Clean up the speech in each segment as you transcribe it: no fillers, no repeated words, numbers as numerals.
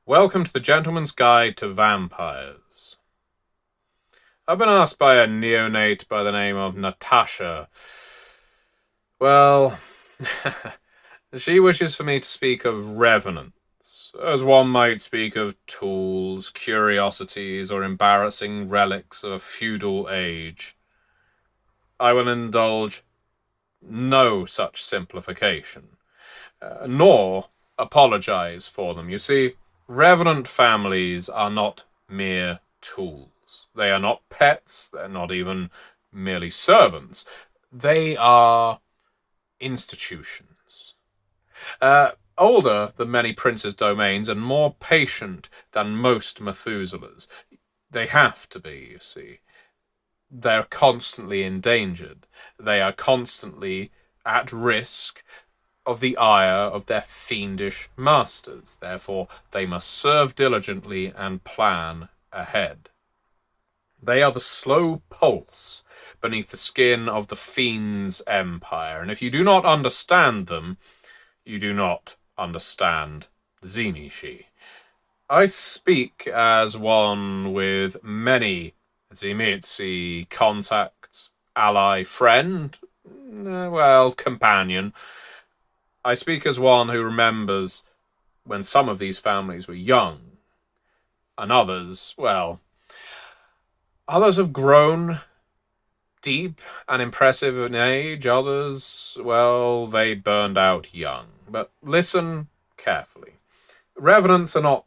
Welcome to the Gentleman's Guide to Vampires. I've been asked by a neonate by the name of Natascha. Well, she wishes for me to speak of revenants, as one might speak of tools, curiosities, or embarrassing relics of a feudal age. I will indulge no such simplification, nor apologize for them. You see, Revenant families are not mere tools. They are not pets. They're not even merely servants. They are institutions. Older than many princes' domains and more patient than most Methuselahs. They have to be, you see. They're constantly endangered. They are constantly at risk of the ire of their fiendish masters. Therefore, they must serve diligently and plan ahead. They are the slow pulse beneath the skin of the fiend's empire, and if you do not understand them, you do not understand Zimishi. I speak as one with many Zimitsi contacts, ally, friend, companion. I speak as one who remembers when some of these families were young, and others, others have grown deep and impressive in age, others, they burned out young. But listen carefully. Revenants are not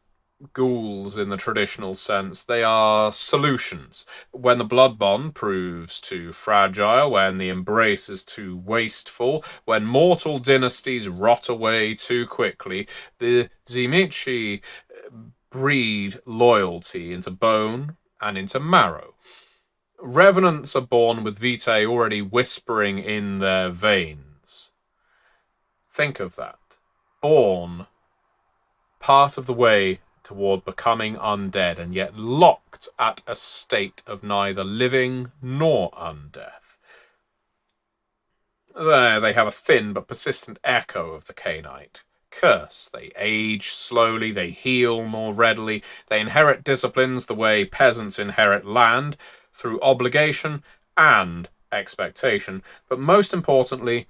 ghouls in the traditional sense. They are solutions. When the blood bond proves too fragile, when the embrace is too wasteful, when mortal dynasties rot away too quickly, the Zimichi breed loyalty into bone and into marrow. Revenants are born with vitae already whispering in their veins. Think of that. Born part of the way toward becoming undead, and yet locked at a state of neither living nor undeath. There they have a thin but persistent echo of the Cainite curse. They age slowly, they heal more readily, they inherit disciplines the way peasants inherit land, through obligation and expectation, but most importantly,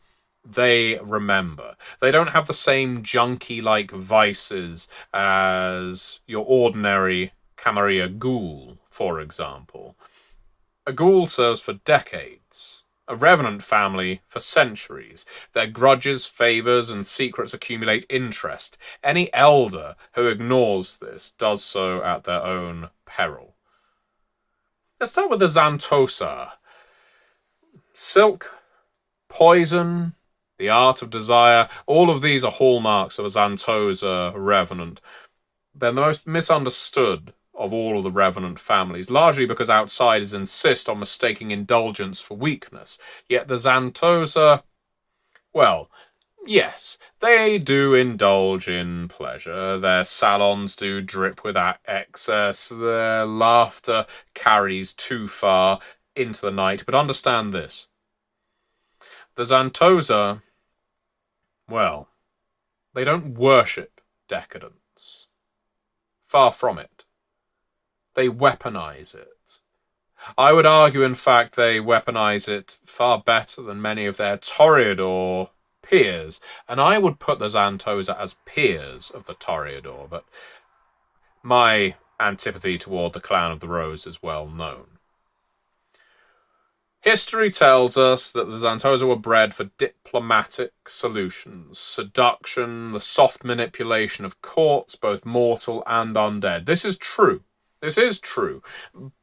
they remember. They don't have the same junkie-like vices as your ordinary Camarilla ghoul, for example. A ghoul serves for decades. A revenant family for centuries. Their grudges, favours, and secrets accumulate interest. Any elder who ignores this does so at their own peril. Let's start with the Zantosa. Silk, poison, the art of desire, all of these are hallmarks of a Zantosa revenant. They're the most misunderstood of all of the revenant families, largely because outsiders insist on mistaking indulgence for weakness. Yet the Zantosa, yes, they do indulge in pleasure. Their salons do drip with excess. Their laughter carries too far into the night. But understand this. The Zantosa, they don't worship decadence. Far from it. They weaponize it. I would argue, in fact, they weaponize it far better than many of their Toreador peers, and I would put the Zantosa as peers of the Toreador, but my antipathy toward the Clan of the Rose is well known. History tells us that the Zantosa were bred for diplomatic solutions, seduction, the soft manipulation of courts, both mortal and undead. This is true. This is true,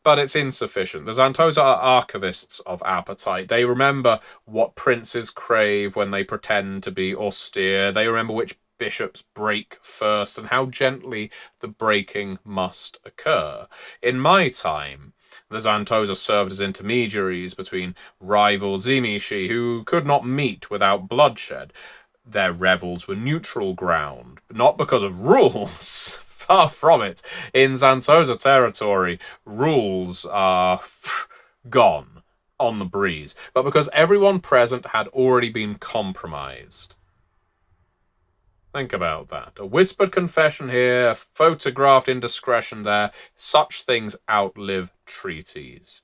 but it's insufficient. The Zantosa are archivists of appetite. They remember what princes crave when they pretend to be austere. They remember which bishops break first and how gently the breaking must occur. In my time, the Zantosa served as intermediaries between rival Zimishi who could not meet without bloodshed. Their revels were neutral ground, but not because of rules. Far from it. In Zantosa territory, rules are gone on the breeze, but because everyone present had already been compromised. Think about that. A whispered confession here, a photographed indiscretion there. Such things outlive treaties.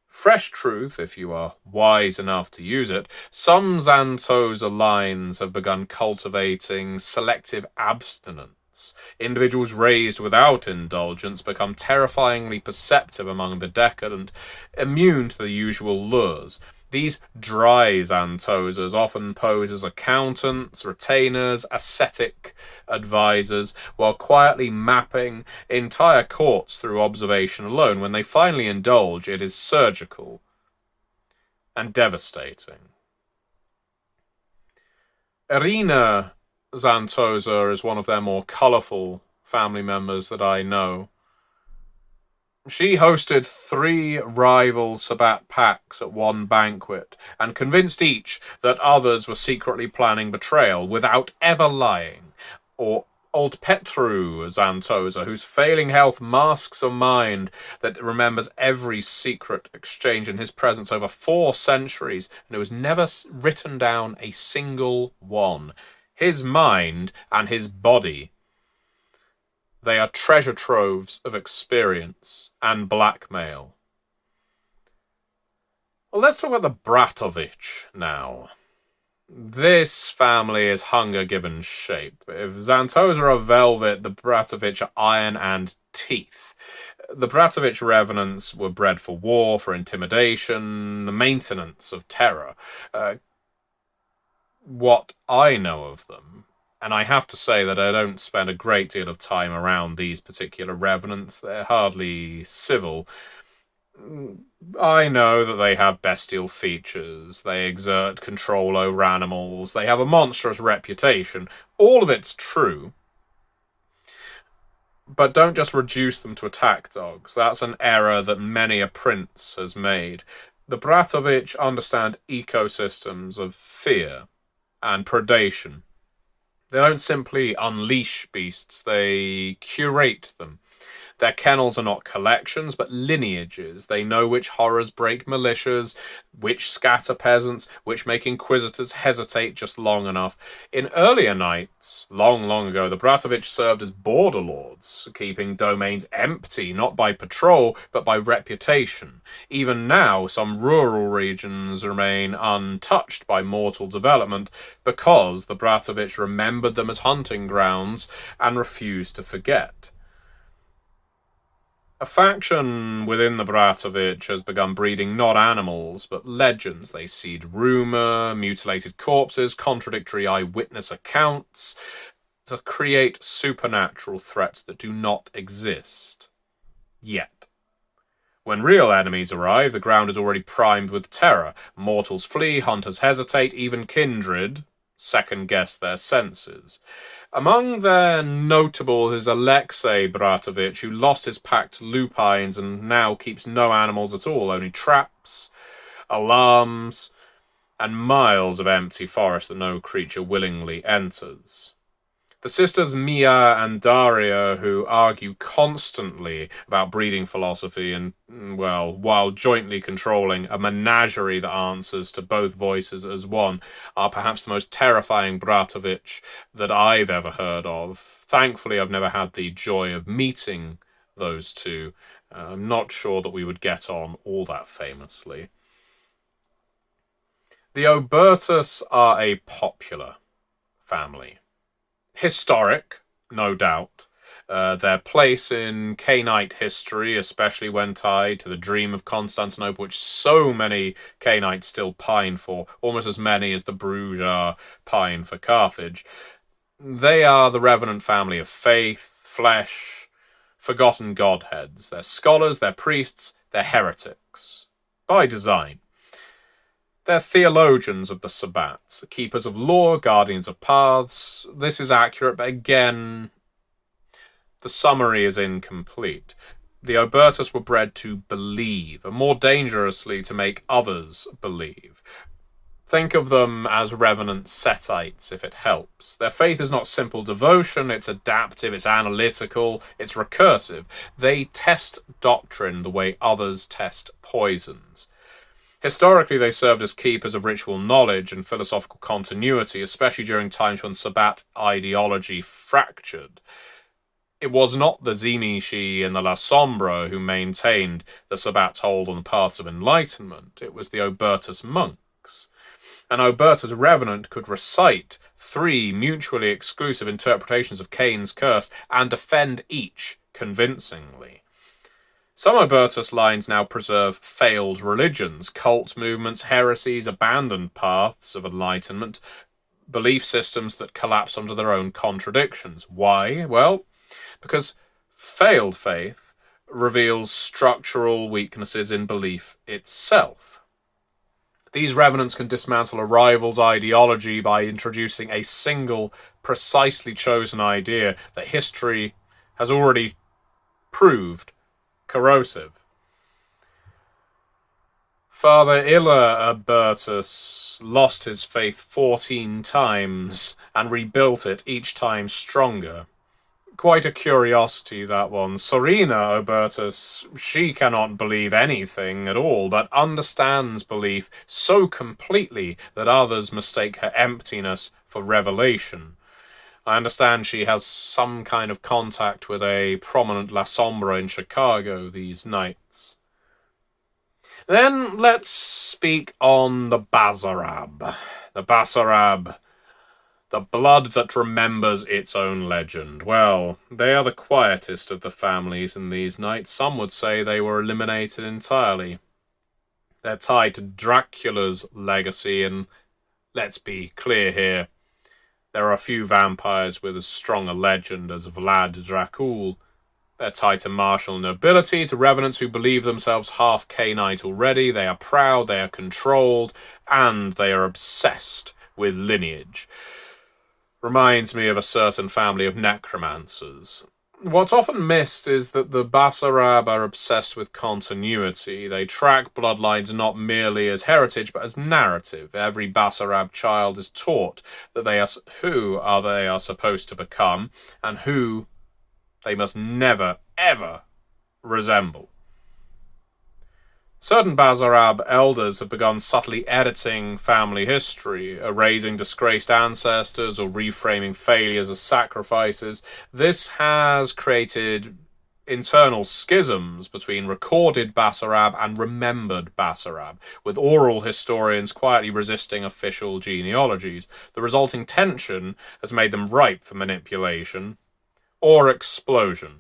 Fresh truth, if you are wise enough to use it. Some Zantosa lines have begun cultivating selective abstinence. Individuals raised without indulgence become terrifyingly perceptive among the decadent, immune to the usual lures. These dry Zantosas often pose as accountants, retainers, ascetic advisors, while quietly mapping entire courts through observation alone. When they finally indulge, it is surgical and devastating. Irina Zantosa is one of their more colourful family members that I know. She hosted 3 rival Sabbat packs at one banquet, and convinced each that others were secretly planning betrayal without ever lying. Or old Petru Zantosa, whose failing health masks a mind that remembers every secret exchange in his presence over 4 centuries, and who has never written down a single one. His mind and his body, they are treasure troves of experience and blackmail. Well, let's talk about the Bratovich now. This family is hunger given shape. If Zantosa are velvet, the Bratovich are iron and teeth. The Bratovich Revenants were bred for war, for intimidation, the maintenance of terror. What I know of them, and I have to say that I don't spend a great deal of time around these particular Revenants. They're hardly civil. I know that they have bestial features, they exert control over animals, they have a monstrous reputation. All of it's true. But don't just reduce them to attack dogs. That's an error that many a prince has made. The Bratovich understand ecosystems of fear and predation. They don't simply unleash beasts, they curate them. Their kennels are not collections, but lineages. They know which horrors break militias, which scatter peasants, which make inquisitors hesitate just long enough. In earlier nights, long, long ago, the Bratovich served as border lords, keeping domains empty, not by patrol, but by reputation. Even now, some rural regions remain untouched by mortal development because the Bratovich remembered them as hunting grounds and refused to forget. A faction within the Bratovich has begun breeding not animals, but legends. They seed rumour, mutilated corpses, contradictory eyewitness accounts, to create supernatural threats that do not exist. Yet. When real enemies arrive, the ground is already primed with terror. Mortals flee, hunters hesitate, even kindred second-guess their senses. Among their notables is Alexei Bratovich, who lost his pack to lupines and now keeps no animals at all, only traps, alarms, and miles of empty forest that no creature willingly enters. The sisters Mia and Daria, who argue constantly about breeding philosophy and, well, while jointly controlling a menagerie that answers to both voices as one, are perhaps the most terrifying Bratovich that I've ever heard of. Thankfully, I've never had the joy of meeting those two. I'm not sure that we would get on all that famously. The Obertus are a popular family. Historic, no doubt. Their place in Cainite history, especially when tied to the dream of Constantinople, which so many Cainites still pine for, almost as many as the Bruges pine for Carthage. They are the Revenant family of faith, flesh, forgotten godheads. They're scholars, they're priests, they're heretics. By design. They're theologians of the Sabbats, keepers of law, guardians of paths. This is accurate, but again, the summary is incomplete. The Obertus were bred to believe, and more dangerously to make others believe. Think of them as Revenant Setites, if it helps. Their faith is not simple devotion, it's adaptive, it's analytical, it's recursive. They test doctrine the way others test poisons. Historically, they served as keepers of ritual knowledge and philosophical continuity, especially during times when Sabbat ideology fractured. It was not the Zimishi and the La Sombra who maintained the Sabbat's hold on the paths of enlightenment. It was the Obertus monks. An Obertus Revenant could recite 3 mutually exclusive interpretations of Cain's curse and defend each convincingly. Some Obertus lines now preserve failed religions, cult movements, heresies, abandoned paths of enlightenment, belief systems that collapse under their own contradictions. Why? Well, because failed faith reveals structural weaknesses in belief itself. These Revenants can dismantle a rival's ideology by introducing a single, precisely chosen idea that history has already proved corrosive. Father Illa Obertus lost his faith 14 times and rebuilt it each time stronger. Quite a curiosity, that one. Sorina Obertus, she cannot believe anything at all, but understands belief so completely that others mistake her emptiness for revelation. I understand she has some kind of contact with a prominent La Sombra in Chicago these nights. Then let's speak on the Basarab. The Basarab, the blood that remembers its own legend. Well, they are the quietest of the families in these nights. Some would say they were eliminated entirely. They're tied to Dracula's legacy, and let's be clear here, there are a few vampires with as strong a legend as Vlad Dracul. They're tied to martial nobility, to revenants who believe themselves half Cainite already. They are proud, they are controlled, and they are obsessed with lineage. Reminds me of a certain family of necromancers. What's often missed is that the Basarab are obsessed with continuity. They track bloodlines not merely as heritage, but as narrative. Every Basarab child is taught that they are they are supposed to become, and who they must never, ever resemble. Certain Basarab elders have begun subtly editing family history, erasing disgraced ancestors or reframing failures as sacrifices. This has created internal schisms between recorded Basarab and remembered Basarab, with oral historians quietly resisting official genealogies. The resulting tension has made them ripe for manipulation or explosion.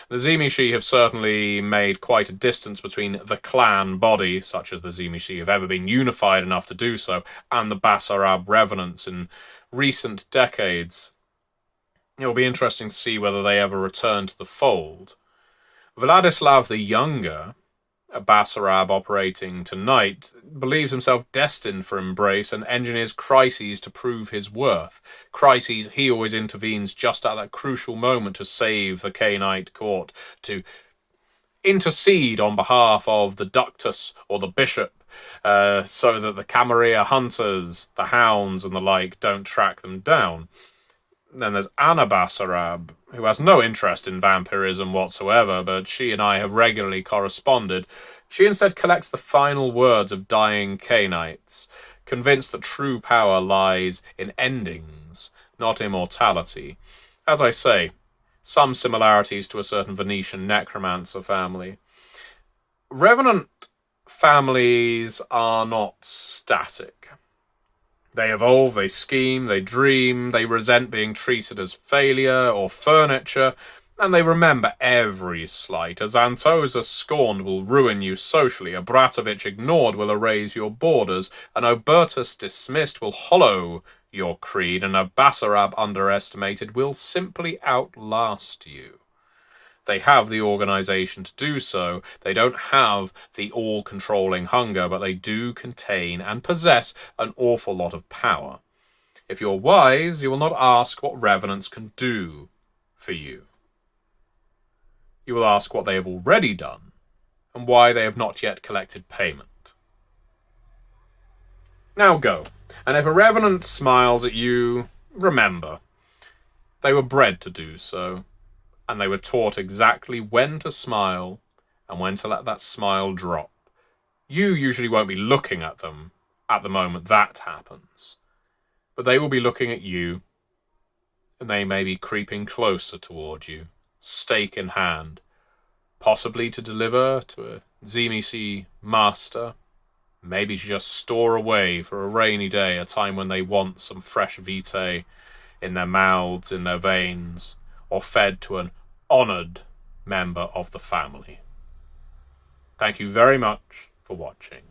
The Zimishi have certainly made quite a distance between the clan body, such as the Zimishi have ever been unified enough to do so, and the Basarab Revenants in recent decades. It will be interesting to see whether they ever return to the fold. Vladislav the Younger, a Basarab operating tonight, believes himself destined for embrace and engineers crises to prove his worth. Crises he always intervenes just at that crucial moment to save the Cainite court, to intercede on behalf of the Ductus or the Bishop, so that the Camarilla hunters, the hounds and the like, don't track them down. Then there's Anna Basarab, who has no interest in vampirism whatsoever, but she and I have regularly corresponded. She instead collects the final words of dying Cainites, convinced that true power lies in endings, not immortality. As I say, some similarities to a certain Venetian necromancer family. Revenant families are not static. They evolve, they scheme, they dream, they resent being treated as failure or furniture, and they remember every slight. A Zantosa scorned will ruin you socially, a Bratovitch ignored will erase your borders, an Obertus dismissed will hollow your creed, and a Basarab underestimated will simply outlast you. They have the organization to do so. They don't have the all-controlling hunger, but they do contain and possess an awful lot of power. If you're wise, you will not ask what Revenants can do for you. You will ask what they have already done, and why they have not yet collected payment. Now go, and if a Revenant smiles at you, remember, they were bred to do so. And they were taught exactly when to smile and when to let that smile drop. You usually won't be looking at them at the moment that happens, but they will be looking at you, and they may be creeping closer toward you, stake in hand, possibly to deliver to a Zemisi master, maybe to just store away for a rainy day, a time when they want some fresh vitae in their mouths, in their veins, or fed to an honoured member of the family. Thank you very much for watching.